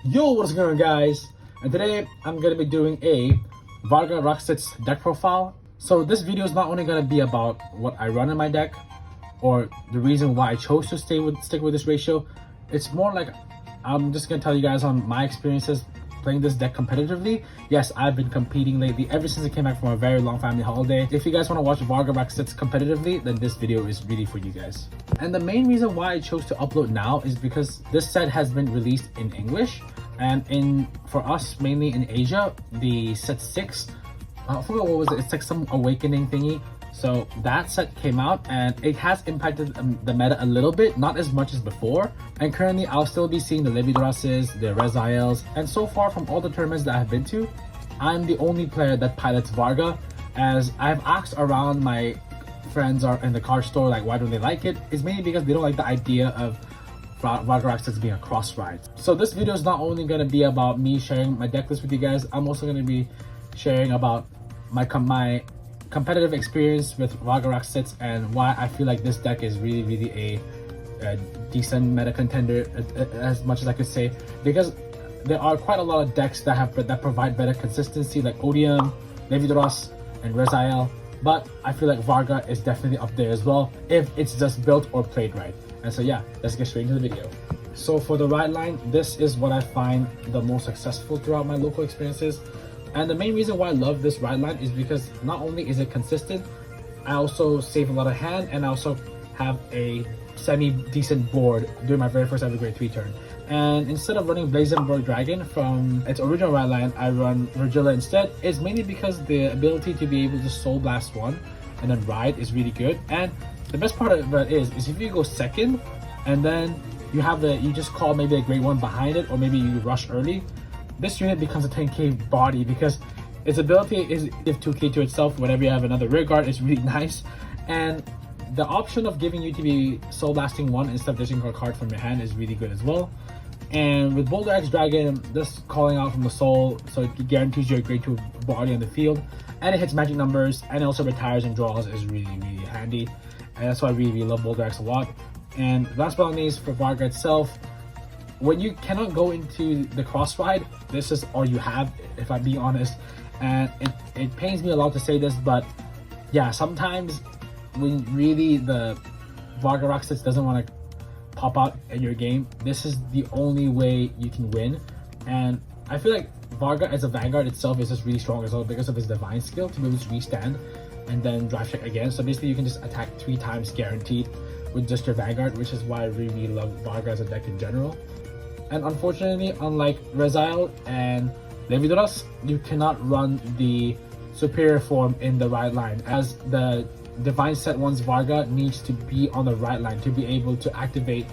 Yo, what's going on, guys? And today I'm gonna be doing a Varga Rakshasa deck profile. So this video is not only gonna be about what I run in my deck or the reason why I chose to stick with this ratio. It's more like I'm just gonna tell you guys on my experiences playing this deck competitively. Yes, I've been competing lately ever since I came back from a very long family holiday. If you guys want to watch Varga Rakshasa competitively, then this video is really for you guys. And the main reason why I chose to upload now is because this set has been released in English, and for us mainly in Asia, the set 6, I forgot what was it, it's like some awakening thingy. So that set came out and it has impacted the meta a little bit, not as much as before. And currently I'll still be seeing the Dragres, the Reziles, and so far from all the tournaments that I've been to, I'm the only player that pilots Varga. As I've asked around my friends are in the card store, like why don't they like it? It's mainly because they don't like the idea of Varga Rakshasa being a cross ride. So this video is not only going to be about me sharing my deck list with you guys, I'm also going to be sharing about my competitive experience with Varga Rakshasa and why I feel like this deck is really a decent meta contender, as much as I could say, because there are quite a lot of decks that provide better consistency, like Odium, Dragres, and Rezile, but I feel like Varga is definitely up there as well if it's just built or played right. And so yeah, let's get straight into the video. So for the ride line, this is what I find the most successful throughout my local experiences. And the main reason why I love this ride line is because not only is it consistent, I also save a lot of hand and I also have a semi-decent board during my very first ever grade 3 turn. And instead of running Blazenberg Dragon from its original ride line, I run Virgilla instead. It's mainly because the ability to be able to Soul Blast 1 and then ride is really good. And the best part of it is if you go second and then you just call maybe a grade 1 behind it, or maybe you rush early, this unit becomes a 10k body because its ability is give 2k to itself whenever you have another rear guard. Is really nice, and the option of giving you to be soul blasting 1 instead of dishing a card from your hand is really good as well. And with Boulder X Dragon, this calling out from the soul, so it guarantees you a grade 2 body on the field, and it hits magic numbers, and it also retires and draws is really handy, and that's why I really love Boulder X a lot. And last but not least, for Varga itself, when you cannot go into the cross ride, this is all you have, if I'm being honest. And it pains me a lot to say this, but yeah, sometimes when really the Varga Rakshasa doesn't want to pop out in your game, this is the only way you can win. And I feel like Varga as a Vanguard itself is just really strong as well because of his divine skill to be able to restand and then drive check again. So basically you can just attack 3 times guaranteed with just your Vanguard, which is why I really love Varga as a deck in general. And unfortunately, unlike Rezile and Dragres, you cannot run the superior form in the right line, as the Divine Set 1's Varga needs to be on the right line to be able to activate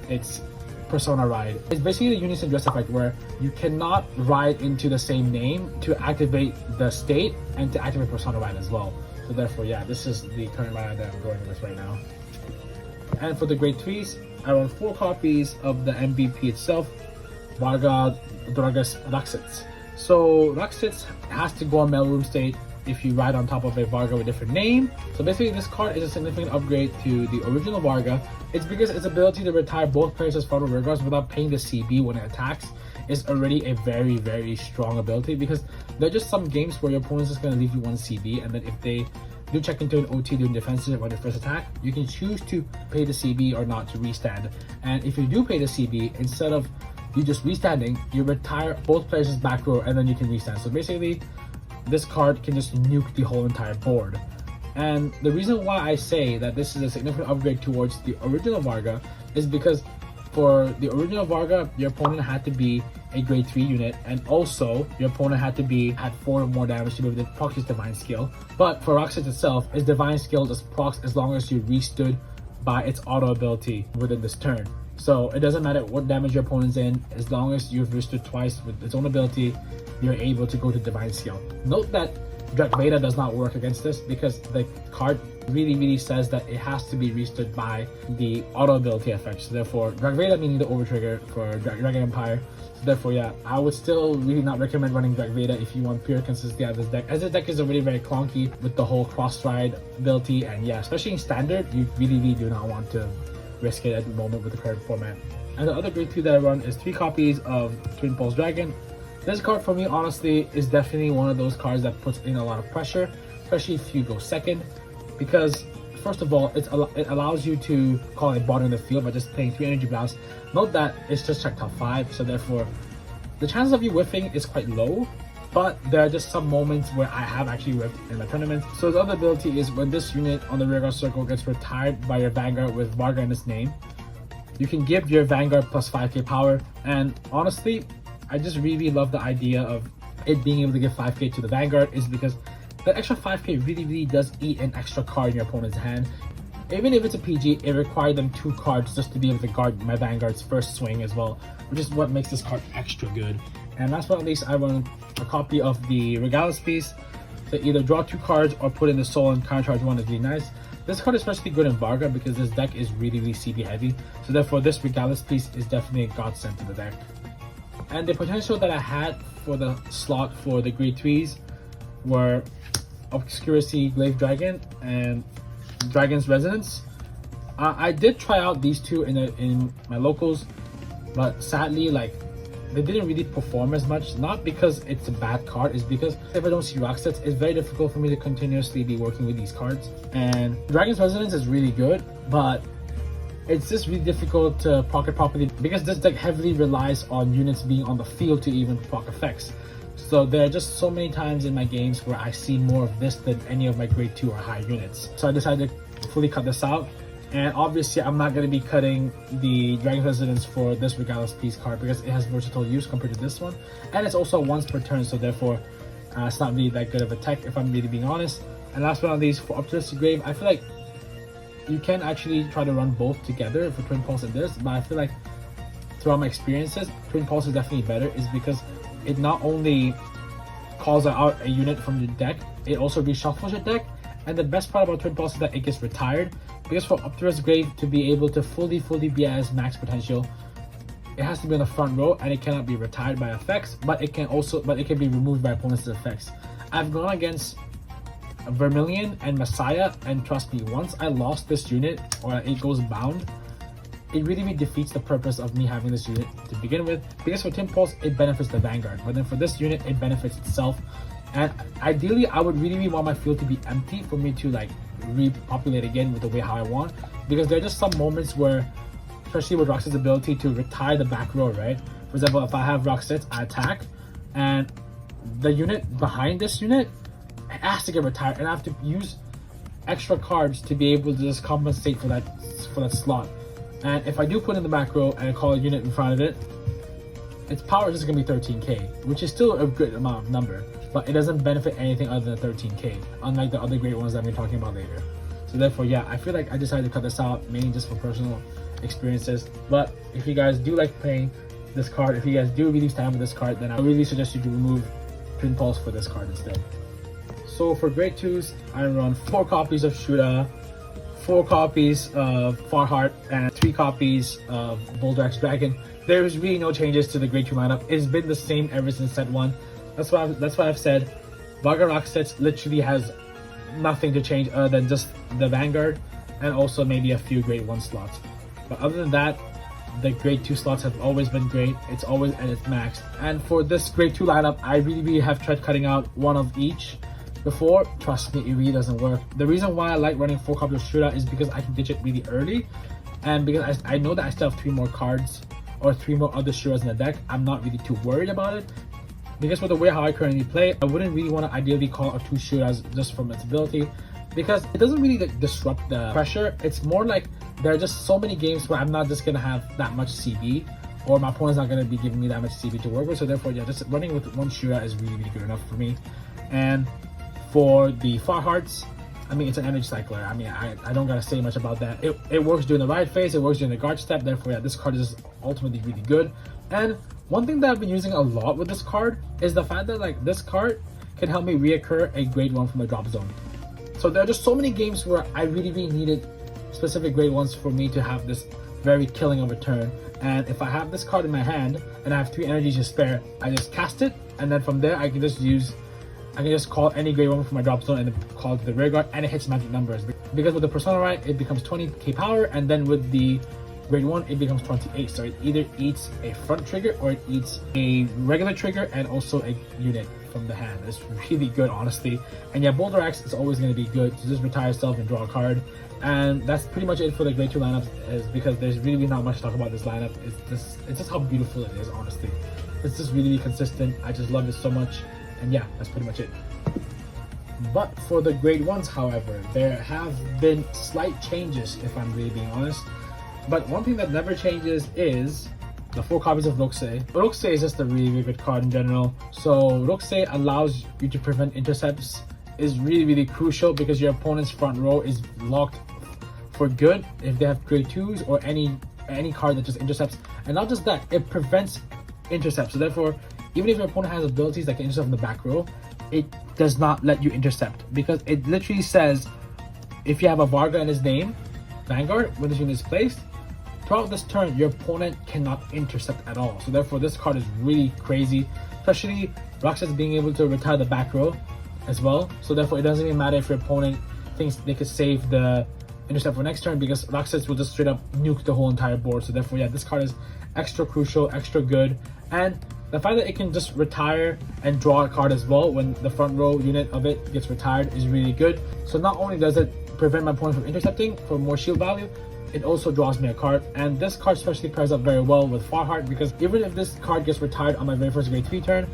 its Persona Ride. It's basically the Unison Dress effect where you cannot ride into the same name to activate the state and to activate Persona Ride as well. So therefore, yeah, this is the current ride that I'm going with right now. And for the grade 3s, I run 4 copies of the MVP itself, Varga Rakshasa. So Rakshasa has to go on mailroom state if you ride on top of a Varga with a different name. So basically this card is a significant upgrade to the original Varga. It's because its ability to retire both players' frontal rear guards without paying the CB when it attacks is already a very strong ability, because there are just some games where your opponent's just going to leave you 1 CB, and then if they do check into an OT during defensive or their first attack, you can choose to pay the CB or not to restand. And if you do pay the CB, instead of you just restanding, you retire both players' back row and then you can restand. So basically, this card can just nuke the whole entire board. And the reason why I say that this is a significant upgrade towards the original Varga is because for the original Varga, your opponent had to be a grade 3 unit, and also your opponent had 4 more damage to be able to proc his divine skill. But for Rakshasa itself, its divine skill just procs as long as you restood by its auto ability within this turn. So it doesn't matter what damage your opponent's in, as long as you've restood twice with its own ability, you're able to go to divine skill. Note that Dragres does not work against this because the card really says that it has to be restood by the auto ability effect. So therefore, Dragres meaning the overtrigger for Dragon Empire. So therefore, yeah, I would still really not recommend running Dragres if you want pure consistency out of this deck, as this deck is already very clunky with the whole cross ride ability, and yeah, especially in standard, you really do not want to risk it at the moment with the current format. And the other grade 2 that I run is 3 copies of Twin Pulse Dragon. This card for me, honestly, is definitely one of those cards that puts in a lot of pressure, especially if you go second, because first of all, it allows you to call a bottom in the field by just playing 3 energy blasts. Note that it's just check top 5, so therefore the chances of you whiffing is quite low, but there are just some moments where I have actually whiffed in my tournament. So the other ability is when this unit on the rearguard circle gets retired by your Vanguard with Varga in its name, you can give your Vanguard plus 5k power. And honestly, I just really love the idea of it being able to give 5k to the Vanguard, is because that extra 5k really does eat an extra card in your opponent's hand. Even if it's a PG, it required them 2 cards just to be able to guard my Vanguard's first swing as well, which is what makes this card extra good. And last but not least, I run a copy of the Regalis piece to either draw 2 cards or put in the soul and countercharge 1 is really nice. This card is especially good in Varga because this deck is really CB heavy, so therefore this Regalis piece is definitely a godsend to the deck. And the potential that I had for the slot for the grade 3s were Obscuracy Glaive Dragon and Dragon's Resonance. I did try out these 2 in my locals, but sadly, like, they didn't really perform as much. Not because it's a bad card, it's because if I don't see rock sets, it's very difficult for me to continuously be working with these cards. And Dragon's Resonance is really good, but it's just really difficult to pocket properly because this deck heavily relies on units being on the field to even proc effects. So there are just so many times in my games where I see more of this than any of my grade 2 or high units. So I decided to fully cut this out. And obviously I'm not going to be cutting the Dragon's Resonance for this Regalis piece card because it has versatile use compared to this one. And it's also once per turn, so therefore it's not really that good of a tech if I'm really being honest. And last but not least, for Obselete Grave, I feel like you can actually try to run both together for Twin Pulse and this, but I feel like throughout my experiences, Twin Pulse is definitely better, is because it not only calls out a unit from your deck, it also reshuffles your deck. And the best part about Twin Pulse is that it gets retired, because for Obselete Grave to be able to fully be at its max potential, it has to be on the front row and it cannot be retired by effects, but it can be removed by opponent's effects. I've gone against Vermilion and Messiah, and trust me, once I lost this unit or it goes bound, it really defeats the purpose of me having this unit to begin with, because for Twin Pulse it benefits the Vanguard, but then for this unit it benefits itself. And ideally I would really want my field to be empty for me to like repopulate again with the way how I want, because there are just some moments where, especially with Roxette's ability to retire the back row, right? For example, if I have Roxette, I attack and the unit behind this unit has to get retired, and I have to use extra cards to be able to just compensate for that slot. And if I do put in the back row and I call a unit in front of it, its power is just gonna be 13k, which is still a good amount of number, but it doesn't benefit anything other than 13k, unlike the other great ones that I'm talking about later. So therefore, yeah, I feel like I decided to cut this out mainly just for personal experiences. But if you guys do like playing this card, if you guys do really stand with this card, then I really suggest you to remove Twin Pulse for this card instead. So for grade 2s, I run 4 copies of Shoota, 4 copies of Farheart, and 3 copies of Dragres Dragon. There's really no changes to the grade 2 lineup. It's been the same ever since set 1. That's why I've said Varga Rakshasa literally has nothing to change other than just the Vanguard and also maybe a few grade 1 slots. But other than that, the grade 2 slots have always been great. It's always at its max. And for this grade 2 lineup, I really have tried cutting out one of each before. Trust me, it really doesn't work. The reason why I like running 4 copies of Shoota is because I can ditch it really early, and because I know that I still have 3 more cards or 3 more other Shootas in the deck. I'm not really too worried about it, because with the way how I currently play, I wouldn't really want to ideally call out 2 Shootas just from its ability, because it doesn't really like disrupt the pressure. It's more like there are just so many games where I'm not just gonna have that much CB, or my opponent's not gonna be giving me that much CB to work with. So therefore, yeah, just running with 1 Shoota is really good enough for me. And for the Farhearts, I mean, it's an energy cycler. I mean, I don't gotta say much about that. It works during the ride phase, it works during the guard step. Therefore, yeah, this card is ultimately really good. And one thing that I've been using a lot with this card is the fact that like this card can help me reoccur a grade 1 from the drop zone. So there are just so many games where I really needed specific grade 1s for me to have this very killing of a turn. And if I have this card in my hand and I have 3 energies to spare, I just cast it, and then from there I can just call any grade 1 from my drop zone and then call it to the rear guard, and it hits magic numbers. Because with the Persona Rite, it becomes 20k power, and then with the grade 1, it becomes 28. So it either eats a front trigger or it eats a regular trigger and also a unit from the hand. It's really good, honestly. And yeah, Boulder Axe is always going to be good to just retire yourself and draw a card. And that's pretty much it for the grade 2 lineups, is because there's really not much to talk about this lineup. It's just how beautiful it is, honestly. It's just really consistent. I just love it so much. And yeah, that's pretty much it. But for the grade 1s, however, there have been slight changes, if I'm really being honest. But one thing that never changes is the 4 copies of Rokusei. Rokusei is just a really good card in general. So Rokusei allows you to prevent intercepts, is really crucial because your opponent's front row is locked for good if they have grade 2s or any card that just intercepts. And not just that, it prevents intercepts. So therefore, even if your opponent has abilities that can intercept from the back row, it does not let you intercept, because it literally says if you have a Varga in his name, Vanguard, when this unit is placed, throughout this turn, your opponent cannot intercept at all. So therefore, this card is really crazy, especially Rakshasa being able to retire the back row as well. So therefore, it doesn't even matter if your opponent thinks they could save the intercept for next turn, because Rakshasa will just straight up nuke the whole entire board. So therefore, yeah, this card is extra crucial, extra good. And the fact that it can just retire and draw a card as well when the front row unit of it gets retired is really good. So not only does it prevent my opponent from intercepting for more shield value, it also draws me a card. And this card especially pairs up very well with Farheart, because even if this card gets retired on my very first grade 3 turn,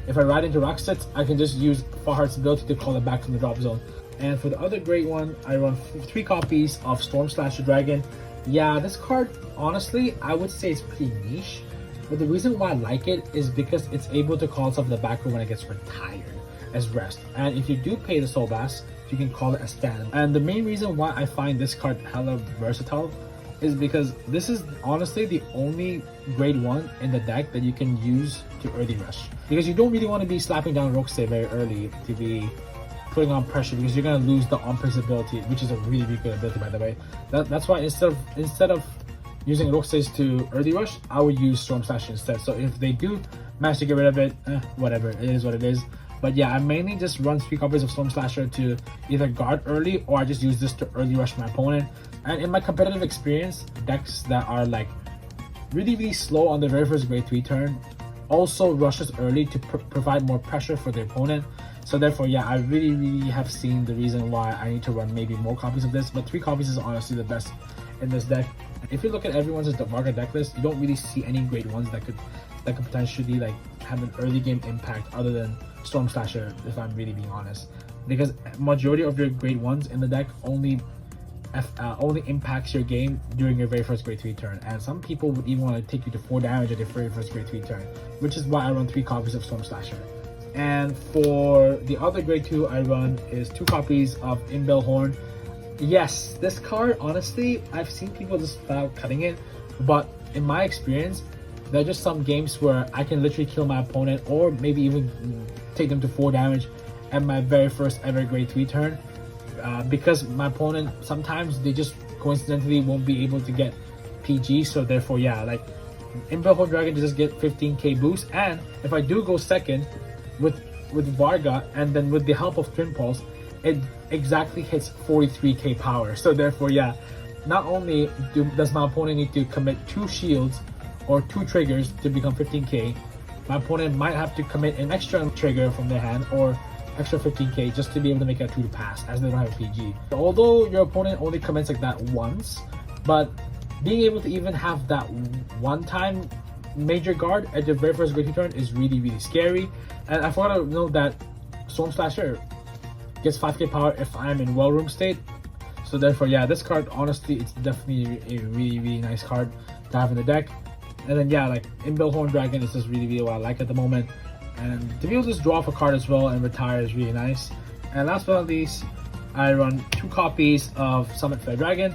if I ride into Rakshasa, I can just use Farheart's ability to call it back from the drop zone. And for the other grade 1, I run 3 copies of Storm Slasher Dragon. Yeah, this card, honestly, I would say it's pretty niche. But the reason why I like it is because it's able to call itself in the back row when it gets retired as rest. And if you do pay the Soul Blast, you can call it a stand. And the main reason why I find this card hella versatile is because this is honestly the only grade 1 in the deck that you can use to early rush. Because you don't really want to be slapping down Rokusei very early to be putting on pressure, because you're going to lose the on-pace ability, which is a really good ability, by the way. That's why instead of using Rokusei to early rush, I would use Storm Slasher instead. So if they do manage to get rid of it, whatever, it is what it is. But yeah, I mainly just run 3 copies of Storm Slasher to either guard early, or I just use this to early rush my opponent. And in my competitive experience, decks that are like really slow on the very first grade 3 turn also rushes early to provide more pressure for the opponent. So therefore, yeah, I really have seen the reason why I need to run maybe more copies of this, but 3 copies is honestly the best in this deck. If you look at everyone's Varga deck list, you don't really see any grade 1s that could potentially like have an early game impact other than Storm Slasher, if I'm really being honest. Because majority of your grade 1s in the deck only impacts your game during your very first grade 3 turn, and some people would even want to take you to 4 damage at your very first grade 3 turn, which is why I run 3 copies of Storm Slasher. And for the other grade 2 I run is 2 copies of Inbell Horn. Yes, this card, honestly, I've seen people just flat out cutting it, but in my experience, there are just some games where I can literally kill my opponent, or maybe even take them to 4 damage at my very first ever grade 3 turn, because my opponent, sometimes they just coincidentally won't be able to get PG. So therefore, yeah, like Inbell Horn Dragon just get 15k boost, and if I do go second with Varga, and then with the help of Twin Pulse, it exactly hits 43k power. So therefore, yeah, not only does my opponent need to commit 2 shields or 2 triggers to become 15k, my opponent might have to commit an extra trigger from their hand or extra 15k just to be able to make a 2 to pass, as they don't have a PG. Although your opponent only commits like that once, but being able to even have that one time major guard at your very first grade 2 turn is really scary. And I forgot to note that Storm Slasher gets 5k power if I'm in well room state. So therefore, yeah, this card, honestly, it's definitely a really nice card to have in the deck. And then yeah, like Inbell Horn Dragon is just really what I like at the moment. And to be able to just draw off a card as well and retire is really nice. And last but not least, I run 2 copies of Summit Fair Dragon.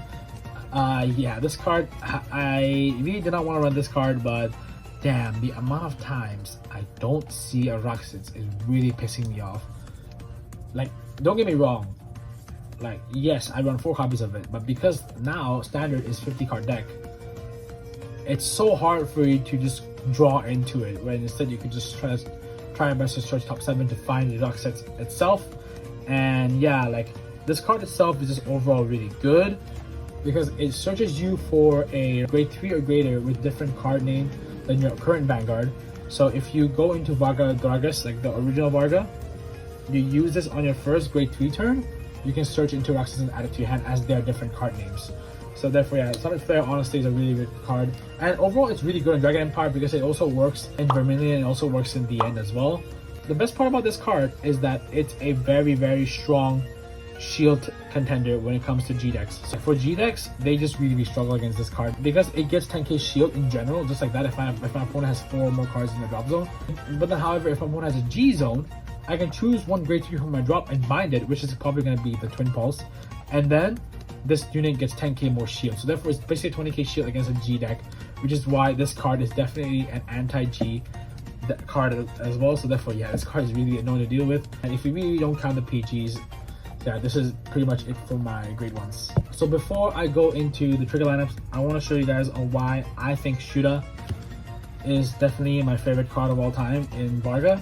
Yeah, this card, I really did not want to run this card, but damn, the amount of times I don't see a Rakshasa is really pissing me off. Like, don't get me wrong, like, yes, I run 4 copies of it, but because now standard is 50 card deck, it's so hard for you to just draw into it, when instead you could just try your best to search top 7 to find the Rakshasa itself. And yeah, like, this card itself is just overall really good. because it searches you for a grade 3 or greater with different card name than your current Vanguard. So if you go into Varga Dragres, like the original Varga, you use this on your first grade 3 turn, you can search into Rakshasa and add it to your hand as they are different card names. So therefore, yeah, Summit Flare honestly is a really good card. And overall, it's really good in Dragon Empire because it also works in Vermilion and also works in the end as well. The best part about this card is that it's a very, very strong shield contender when it comes to G-decks. So for G-decks, they just really struggle against this card because it gets 10k shield in general, just like that if my opponent has 4 more cards in the drop zone. But then, however, if my opponent has a G zone, I can choose one grade 3 from my drop and bind it, which is probably going to be the Twin Pulse. And then this unit gets 10k more shield. So therefore, it's basically 20k shield against a G deck, which is why this card is definitely an anti-G card as well. So therefore, yeah, this card is really annoying to deal with. And if you really don't count the PGs, yeah, this is pretty much it for my grade 1s. So before I go into the trigger lineups, I want to show you guys on why I think Shoota is definitely my favorite card of all time in Varga.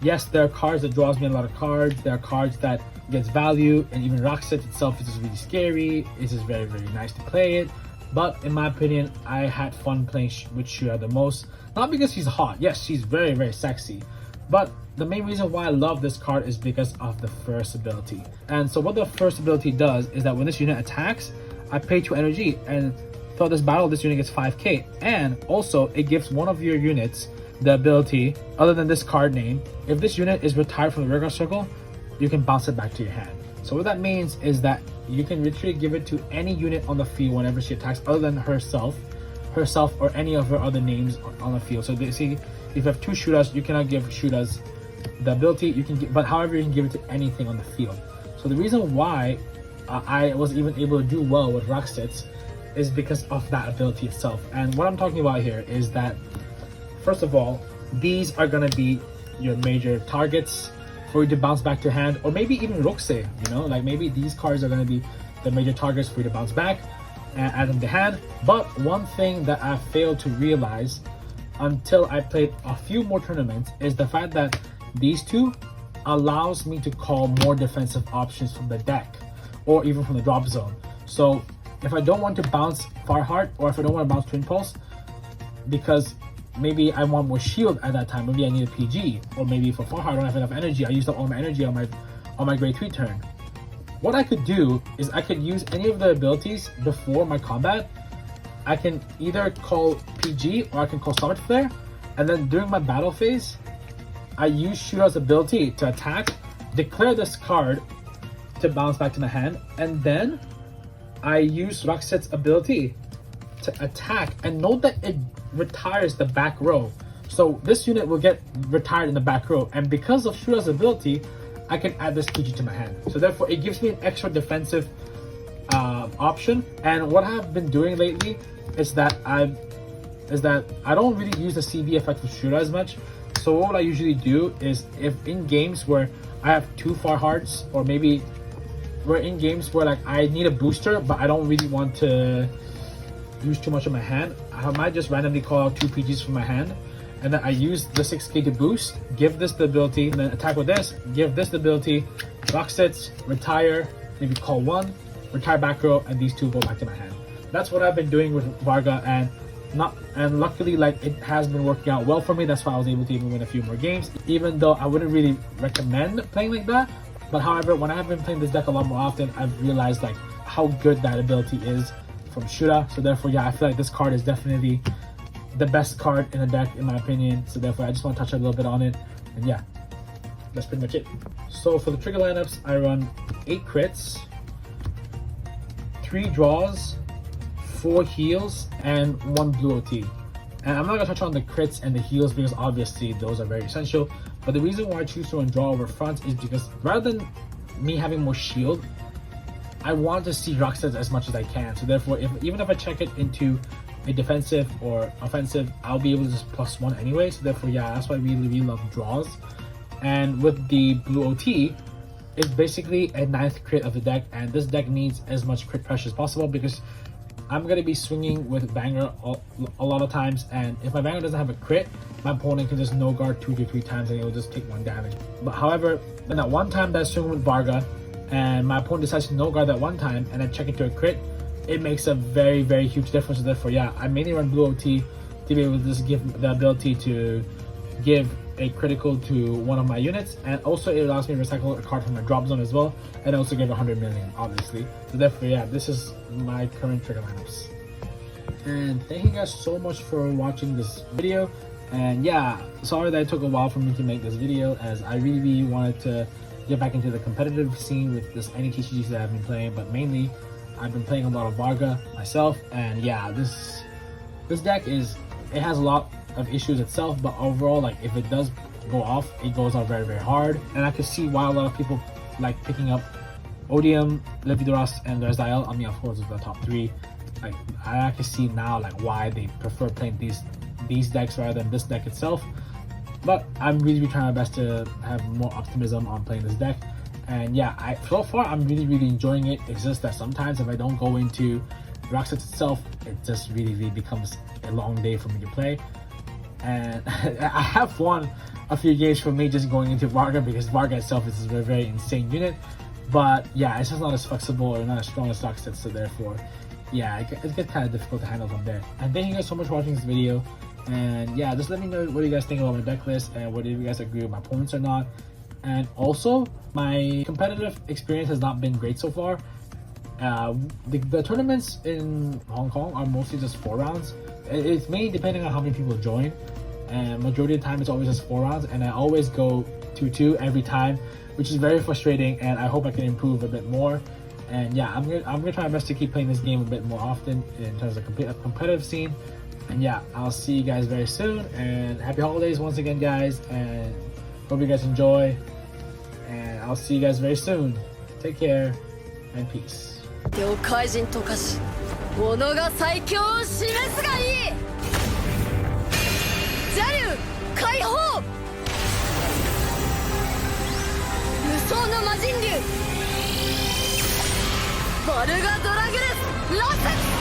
Yes, there are cards that draws me a lot of cards. There are cards that gets value, and even Rakshasa itself is just really scary. It's just very, very nice to play it. But in my opinion, I had fun playing with Shoota the most. Not because she's hot. Yes, she's very, very sexy. But the main reason why I love this card is because of the first ability. And so what the first ability does is that when this unit attacks, I pay 2 energy, and throughout this battle, this unit gets 5k. And also, it gives one of your units the ability, other than this card name, if this unit is retired from the regular circle, you can bounce it back to your hand. So what that means is that you can literally give it to any unit on the field whenever she attacks, other than herself or any of her other names on the field. So basically, if you have 2 Shootas, you cannot give Shootas the ability. You can give, but however, you can give it to anything on the field. So the reason why I was even able to do well with Rakshasa is because of that ability itself. And what I'm talking about here is that, first of all, these are going to be your major targets for you to bounce back to hand, or maybe even Rokse, you know, like maybe these cards are going to be the major targets for you to bounce back and add them to hand. But one thing that I failed to realize until I played a few more tournaments is the fact that these two allows me to call more defensive options from the deck or even from the drop zone. So if I don't want to bounce Farheart, or if I don't want to bounce Twin Pulse because maybe I want more shield at that time, maybe I need a PG, or maybe for Farheart I don't have enough energy, I used up all my energy on my grade 3 turn. What I could do is I could use any of the abilities before my combat. I can either call PG or I can call Summit Flare, and then during my battle phase, I use Shoota's ability to attack, declare this card to bounce back to my hand, and then I use Rakshas's ability to attack, and note that it retires the back row. So this unit will get retired in the back row, and because of Shoota's ability, I can add this PG to my hand. So therefore, it gives me an extra defensive option. And what I've been doing lately is that I don't really use the CB effect with Shoota as much. So what I usually do is, if in games where I have 2 Farhearts, or maybe we're in games where like I need a booster, but I don't really want to use too much of my hand, I might just randomly call out 2 PGs from my hand, and then I use the 6k to boost, give this the ability, and then attack with this, give this the ability, Rakshasa, retire, maybe call 1, retire back row, and these 2 go back to my hand. That's what I've been doing with Varga, and luckily, like, it has been working out well for me. That's why I was able to even win a few more games, even though I wouldn't really recommend playing like that. But however, when I have been playing this deck a lot more often, I've realized like how good that ability is from Shoota. So therefore, yeah, I feel like this card is definitely the best card in the deck in my opinion. So therefore, I just want to touch a little bit on it, and yeah, that's pretty much it. So for the trigger lineups, I run 8 crits, 3 draws, 4 heals, and 1 blue OT. And I'm not gonna touch on the crits and the heals because obviously those are very essential. But the reason why I choose to run draw over front is because rather than me having more shield, I want to see Rakshasa as much as I can. So therefore, even if I check it into a defensive or offensive, I'll be able to just +1 anyway. So therefore, yeah, that's why I really love draws. And with the blue OT, it's basically a 9th crit of the deck, and this deck needs as much crit pressure as possible because I'm going to be swinging with Vanguard a lot of times, and if my Vanguard doesn't have a crit, my opponent can just no guard 2 to 3 times and it will just take 1 damage. But however, in that one time that I swing with Varga, and my opponent decides to no guard that one time, and I check into a crit, it makes a very, very huge difference. Therefore, yeah, I mainly run blue OT to be able to just give the ability to give a critical to one of my units, and also it allows me to recycle a card from my drop zone as well, and also give 100 million, obviously. So therefore, yeah, this is my current trigger lineups. And thank you guys so much for watching this video. And yeah, sorry that it took a while for me to make this video, as I really wanted to get back into the competitive scene with this any TCGs that I've been playing, but mainly I've been playing a lot of Varga myself. And yeah, this deck it has a lot of issues itself, but overall, like, if it does go off, it goes off very, very hard. And I can see why a lot of people like picking up Odium, Levidoras, and Razile. I mean, of course, it's the top 3. Like, I can see now like why they prefer playing these decks rather than this deck itself. But I'm really trying my best to have more optimism on playing this deck. And yeah, so far I'm really enjoying it. It's just that sometimes if I don't go into Rakshasa itself, it just really becomes a long day for me to play. And I have won a few games for me just going into Varga, because Varga itself is a very insane unit. But yeah, it's just not as flexible or not as strong as Rakshasa, so therefore, yeah, it gets kind of difficult to handle from there. And thank you guys so much for watching this video. And yeah, just let me know what you guys think about my deck list, and whether you guys agree with my points or not. And also, my competitive experience has not been great so far. The tournaments in Hong Kong are mostly just 4 rounds. It's mainly depending on how many people join, and majority of the time it's always just 4 rounds, and I always go 2-2 every time, which is very frustrating, and I hope I can improve a bit more. And yeah, I'm gonna try my best to keep playing this game a bit more often in terms of competitive scene. And yeah, I'll see you guys very soon, and happy holidays once again, guys, and hope you guys enjoy, and I'll see you guys very soon. Take care and peace. 妖怪人溶かし己が最強を示すがいい。邪竜解放、無双の魔人竜バルガドラグレスロス。